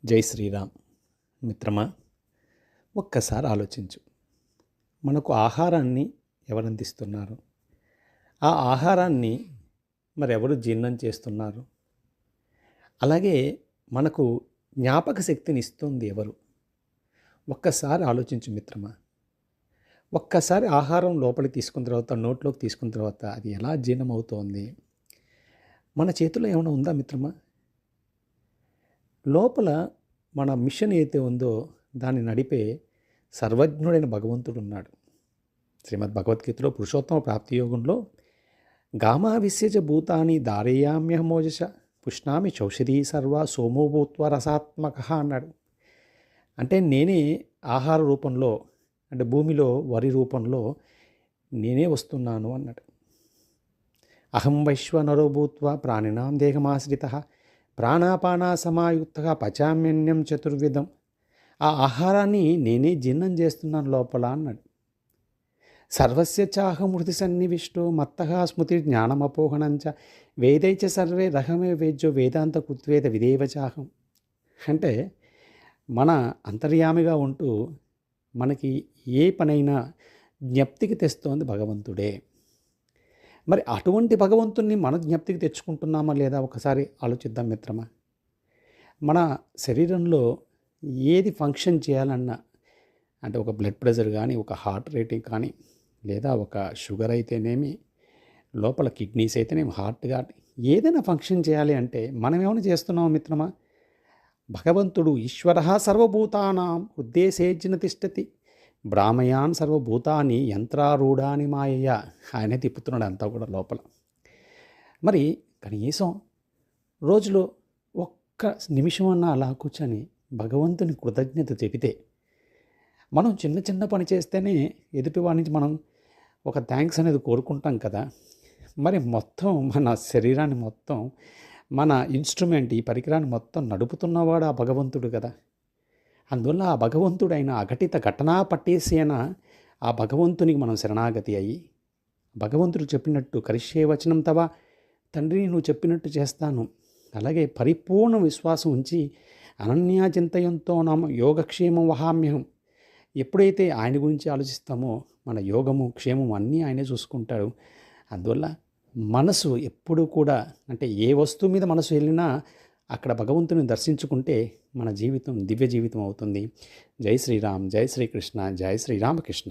జై శ్రీరామ్. మిత్రమా, ఒక్కసారి ఆలోచించు. మనకు ఆహారాన్ని ఎవరు అందిస్తున్నారు? ఆ ఆహారాన్ని మరెవరు జీర్ణం చేస్తున్నారు? అలాగే మనకు జ్ఞాపక శక్తిని ఇస్తుంది ఎవరు? ఒక్కసారి ఆలోచించు మిత్రమా. ఒక్కసారి ఆహారం లోపలికి తీసుకున్న తర్వాత, నోట్లోకి తీసుకున్న తర్వాత అది ఎలా జీర్ణమవుతోంది? మన చేతిలో ఏమైనా ఉందా మిత్రమా? లోపల మన మిషన్ ఏదైతే ఉందో దాన్ని నడిపే సర్వజ్ఞుడైన భగవంతుడు ఉన్నాడు. శ్రీమద్ భగవద్గీతలో పురుషోత్తమ ప్రాప్తి యోగంలో గామా విస్యజ భూతాని ధారేయామ్యహమోజస పుష్ణామి చౌషధీ సర్వ సోమో భూత్వ రసాత్మక అన్నాడు. అంటే నేనే ఆహార రూపంలో, అంటే భూమిలో వరి రూపంలో నేనే వస్తున్నాను అన్నాడు. అహం వైశ్వనరో భూత్వ ప్రాణినాం దేహమాశ్రిత ప్రాణాపాన సమాయుక్త పచామ్యన్యం చతుర్విధం. ఆ ఆహారాన్ని నేనే జీర్ణం చేస్తున్నాను లోపల అన్నాడు. సర్వస్య చాహం హృది సన్నివిష్టో మత్తః స్మృతి జ్ఞానమపోహణంచ వేదైచ సర్వే రహమే వేద్యో వేదాంత కృత్వేద విదేవ చాహం. అంటే మన అంతర్యామిగా ఉంటూ మనకి ఏ పనైనా జ్ఞప్తికి తెస్తోంది భగవంతుడే. మరి అటువంటి భగవంతుణ్ణి మన జ్ఞప్తికి తెచ్చుకుంటున్నామా లేదా ఒకసారి ఆలోచిద్దాం మిత్రమా. మన శరీరంలో ఏది ఫంక్షన్ చేయాలన్నా, అంటే ఒక బ్లడ్ ప్రెషర్ కానీ, ఒక హార్ట్ రేటింగ్ కానీ, లేదా ఒక షుగర్ అయితేనేమి, లోపల కిడ్నీస్ అయితేనేమి, హార్ట్ కానీ ఏదైనా ఫంక్షన్ చేయాలి అంటే మనం ఏమైనా చేస్తున్నామా మిత్రమా? భగవంతుడు ఈశ్వరః సర్వభూతానాం ఉద్దేశేజ్న తిష్టతి బ్రాహ్మయాన్ సర్వభూతాన్ని యంత్రారూఢాని మాయయ్య. ఆయనే తిప్పుతున్నాడు అంతా కూడా లోపల. మరి కనీసం రోజులో ఒక్క నిమిషం అన్నా అలా కూర్చొని భగవంతుని కృతజ్ఞత చెబితే, మనం చిన్న చిన్న పని చేస్తేనే ఎదుటివాడి నుంచి మనం ఒక థ్యాంక్స్ అనేది కోరుకుంటాం కదా. మరి మొత్తం మన శరీరాన్ని మొత్తం, మన ఇన్స్ట్రుమెంట్, ఈ పరికరాన్ని మొత్తం నడుపుతున్నవాడు ఆ భగవంతుడు కదా. అందువల్ల ఆ భగవంతుడైన అఘటిత ఘటనా పట్టేసేన ఆ భగవంతునికి మనం శరణాగతి అయ్యి, భగవంతుడు చెప్పినట్టు కరిష్యే వచనం తవా, తండ్రి నువ్వు చెప్పినట్టు చేస్తాను, అలాగే పరిపూర్ణ విశ్వాసం ఉంచి అనన్యా చింతయంతో నామ యోగక్షేమం వహామ్యహం. ఎప్పుడైతే ఆయన గురించి ఆలోచిస్తామో మన యోగము క్షేమము అన్నీ ఆయనే చూసుకుంటాడు. అందువల్ల మనసు ఎప్పుడూ కూడా, అంటే ఏ వస్తువు మీద మనసు వెళ్ళినా అక్కడ భగవంతుని దర్శించుకుంటే మన జీవితం దివ్య జీవితం అవుతుంది. జై శ్రీరామ్, జై శ్రీకృష్ణ, జై శ్రీరామకృష్ణ.